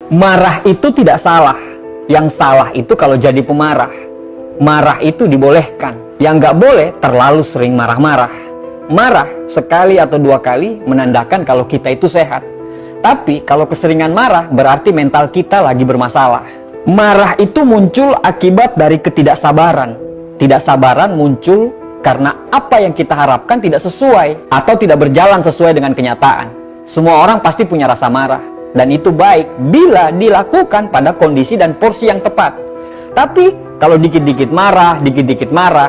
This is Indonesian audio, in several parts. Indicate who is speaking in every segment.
Speaker 1: Marah itu tidak salah. Yang salah itu kalau jadi pemarah. Marah itu dibolehkan. Yang nggak boleh terlalu sering marah-marah. Marah sekali atau dua kali menandakan kalau kita itu sehat. Tapi kalau keseringan marah berarti mental kita lagi bermasalah. Marah itu muncul akibat dari ketidaksabaran. Ketidaksabaran muncul karena apa yang kita harapkan tidak sesuai atau tidak berjalan sesuai dengan kenyataan. Semua orang pasti punya rasa marah. Dan itu baik bila dilakukan pada kondisi dan porsi yang tepat. Tapi kalau dikit-dikit marah,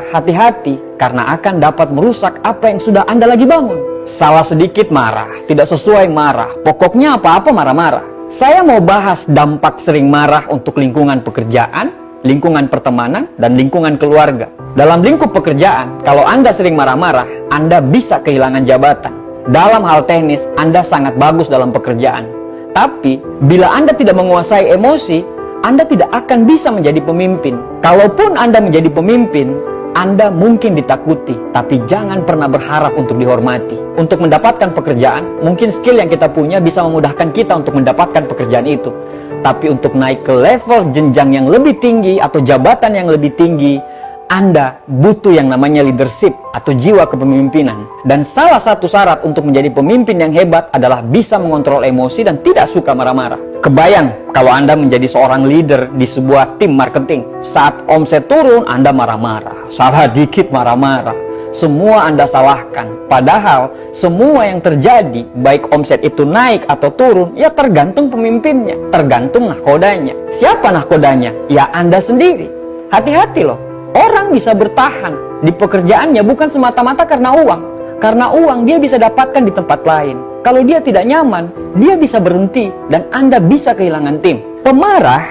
Speaker 1: hati-hati karena akan dapat merusak apa yang sudah Anda lagi bangun. Salah sedikit marah, tidak sesuai marah, pokoknya apa-apa marah-marah. Saya mau bahas dampak sering marah untuk lingkungan pekerjaan, lingkungan pertemanan, dan lingkungan keluarga. Dalam lingkup pekerjaan, kalau Anda sering marah-marah, Anda bisa kehilangan jabatan. Dalam hal teknis, Anda sangat bagus dalam pekerjaan. Tapi, bila Anda tidak menguasai emosi, Anda tidak akan bisa menjadi pemimpin. Kalaupun Anda menjadi pemimpin, Anda mungkin ditakuti, tapi jangan pernah berharap untuk dihormati. Untuk mendapatkan pekerjaan, mungkin skill yang kita punya bisa memudahkan kita untuk mendapatkan pekerjaan itu. Tapi untuk naik ke level jenjang yang lebih tinggi atau jabatan yang lebih tinggi, Anda butuh yang namanya leadership atau jiwa kepemimpinan. Dan salah satu syarat untuk menjadi pemimpin yang hebat adalah bisa mengontrol emosi dan tidak suka marah-marah. Kebayang kalau Anda menjadi seorang leader di sebuah tim marketing. Saat omset turun, Anda marah-marah. Salah dikit marah-marah. Semua Anda salahkan. Padahal semua yang terjadi, baik omset itu naik atau turun, ya tergantung pemimpinnya, tergantung nahkodanya. Siapa nahkodanya? Ya Anda sendiri. Hati-hati loh. Orang bisa bertahan di pekerjaannya bukan semata-mata karena uang. Karena uang dia bisa dapatkan di tempat lain. Kalau dia tidak nyaman, dia bisa berhenti dan Anda bisa kehilangan tim. Pemarah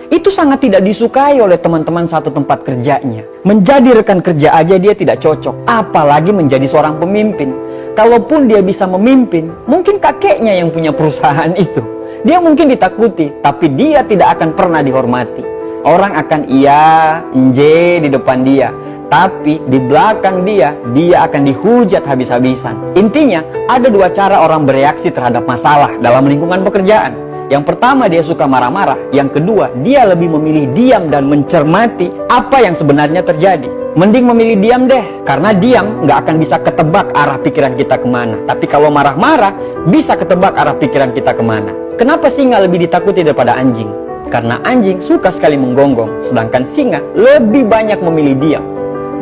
Speaker 1: itu sangat tidak disukai oleh teman-teman satu tempat kerjanya. Menjadi rekan kerja aja dia tidak cocok, apalagi menjadi seorang pemimpin. Kalaupun dia bisa memimpin, mungkin kakeknya yang punya perusahaan itu. Dia mungkin ditakuti, tapi dia tidak akan pernah dihormati. Orang akan iya, nje di depan dia. Tapi di belakang dia akan dihujat habis-habisan. Intinya, ada dua cara orang bereaksi terhadap masalah dalam lingkungan pekerjaan. Yang pertama, dia suka marah-marah. Yang kedua, dia lebih memilih diam dan mencermati apa yang sebenarnya terjadi. Mending memilih diam deh, karena diam nggak akan bisa ketebak arah pikiran kita kemana. Tapi kalau marah-marah, bisa ketebak arah pikiran kita kemana. Kenapa singa lebih ditakuti daripada anjing? Karena anjing suka sekali menggonggong, sedangkan singa lebih banyak memilih diam.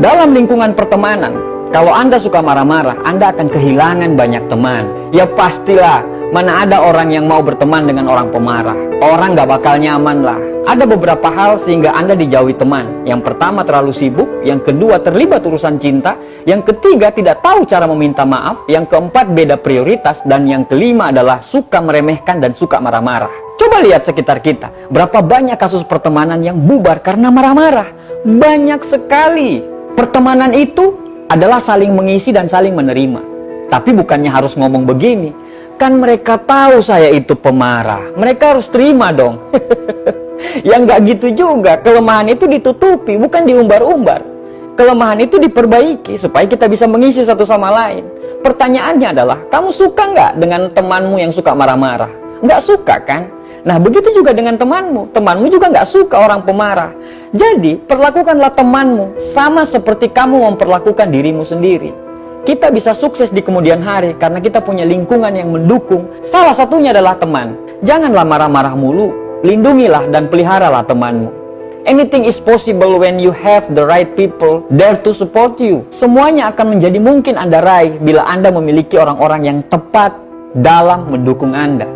Speaker 1: Dalam lingkungan pertemanan, kalau Anda suka marah-marah, Anda akan kehilangan banyak teman. Ya pastilah, mana ada orang yang mau berteman dengan orang pemarah. Orang gak bakal nyaman lah. Ada beberapa hal sehingga Anda dijauhi teman. Yang pertama terlalu sibuk, yang kedua terlibat urusan cinta, yang ketiga tidak tahu cara meminta maaf, yang keempat beda prioritas, dan yang kelima adalah suka meremehkan dan suka marah-marah. Coba lihat sekitar kita, berapa banyak kasus pertemanan yang bubar karena marah-marah. Banyak sekali. Pertemanan itu adalah saling mengisi dan saling menerima. Tapi bukannya harus ngomong begini, kan mereka tahu saya itu pemarah, mereka harus terima dong. Ya nggak gitu juga, kelemahan itu ditutupi, bukan diumbar-umbar. Kelemahan itu diperbaiki supaya kita bisa mengisi satu sama lain. Pertanyaannya adalah, kamu suka nggak dengan temanmu yang suka marah-marah? Nggak suka kan? Nah begitu juga dengan temanmu. Temanmu juga nggak suka orang pemarah. Jadi perlakukanlah temanmu sama seperti kamu memperlakukan dirimu sendiri. Kita bisa sukses di kemudian hari karena kita punya lingkungan yang mendukung. Salah satunya adalah teman. Janganlah marah-marah mulu. Lindungilah dan peliharalah temanmu. Anything is possible when you have the right people there to support you. Semuanya akan menjadi mungkin Anda raih bila Anda memiliki orang-orang yang tepat dalam mendukung Anda.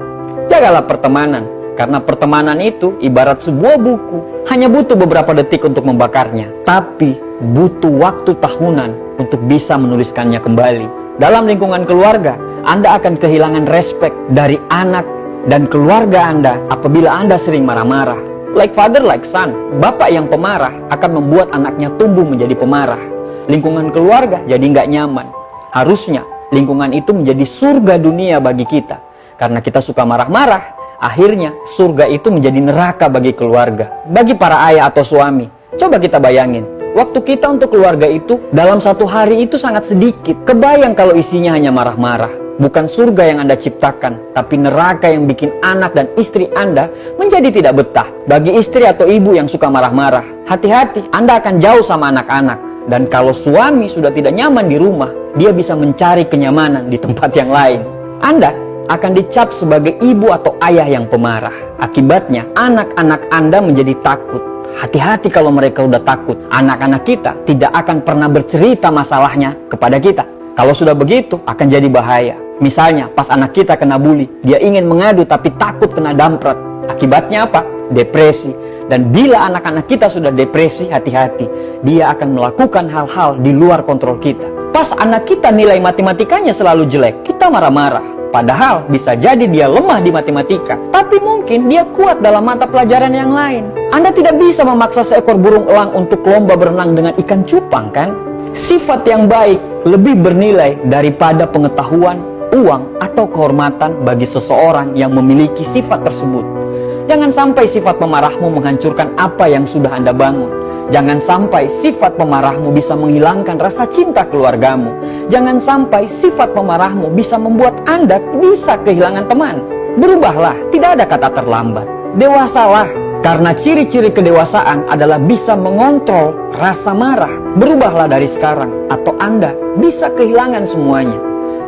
Speaker 1: Jagalah pertemanan, karena pertemanan itu ibarat sebuah buku. Hanya butuh beberapa detik untuk membakarnya, tapi butuh waktu tahunan untuk bisa menuliskannya kembali. Dalam lingkungan keluarga, Anda akan kehilangan respect dari anak dan keluarga Anda apabila Anda sering marah-marah. Like father, like son. Bapak yang pemarah akan membuat anaknya tumbuh menjadi pemarah. Lingkungan keluarga jadi nggak nyaman. Harusnya lingkungan itu menjadi surga dunia bagi kita. Karena kita suka marah-marah, akhirnya surga itu menjadi neraka bagi keluarga. Bagi para ayah atau suami, coba kita bayangin. Waktu kita untuk keluarga itu dalam satu hari itu sangat sedikit. Kebayang kalau isinya hanya marah-marah. bukan surga yang Anda ciptakan, tapi neraka yang bikin anak dan istri Anda menjadi tidak betah. Bagi istri atau ibu yang suka marah-marah, hati-hati, Anda akan jauh sama anak-anak. Dan kalau suami sudah tidak nyaman di rumah, dia bisa mencari kenyamanan di tempat yang lain. Anda akan dicap sebagai ibu atau ayah yang pemarah. Akibatnya, anak-anak Anda menjadi takut. Hati-hati kalau mereka udah takut. Anak-anak kita tidak akan pernah bercerita masalahnya kepada kita. Kalau sudah begitu, akan jadi bahaya. Misalnya, pas anak kita kena bully, dia ingin mengadu tapi takut kena damprat. Akibatnya apa? Depresi. Dan bila anak-anak kita sudah depresi, hati-hati. Dia akan melakukan hal-hal di luar kontrol kita. Pas anak kita nilai matematikanya selalu jelek, kita marah-marah. Padahal bisa jadi dia lemah di matematika, tapi mungkin dia kuat dalam mata pelajaran yang lain. Anda tidak bisa memaksa seekor burung elang untuk lomba berenang dengan ikan cupang, kan? Sifat yang baik lebih bernilai daripada pengetahuan, uang, atau kehormatan bagi seseorang yang memiliki sifat tersebut. Jangan sampai sifat pemarahmu menghancurkan apa yang sudah Anda bangun. Jangan sampai sifat pemarahmu bisa menghilangkan rasa cinta keluargamu. Jangan sampai sifat pemarahmu bisa membuat Anda bisa kehilangan teman. Berubahlah, tidak ada kata terlambat. Dewasalah, karena ciri-ciri kedewasaan adalah bisa mengontrol rasa marah. Berubahlah dari sekarang, atau Anda bisa kehilangan semuanya.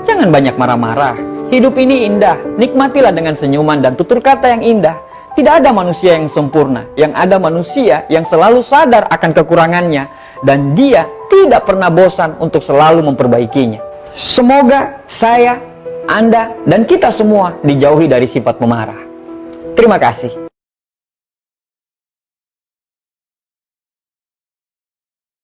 Speaker 1: Jangan banyak marah-marah. Hidup ini indah, nikmatilah dengan senyuman dan tutur kata yang indah. Tidak ada manusia yang sempurna, yang ada manusia yang selalu sadar akan kekurangannya, dan dia tidak pernah bosan untuk selalu memperbaikinya. Semoga saya, Anda, dan kita semua dijauhi dari sifat pemarah. Terima kasih.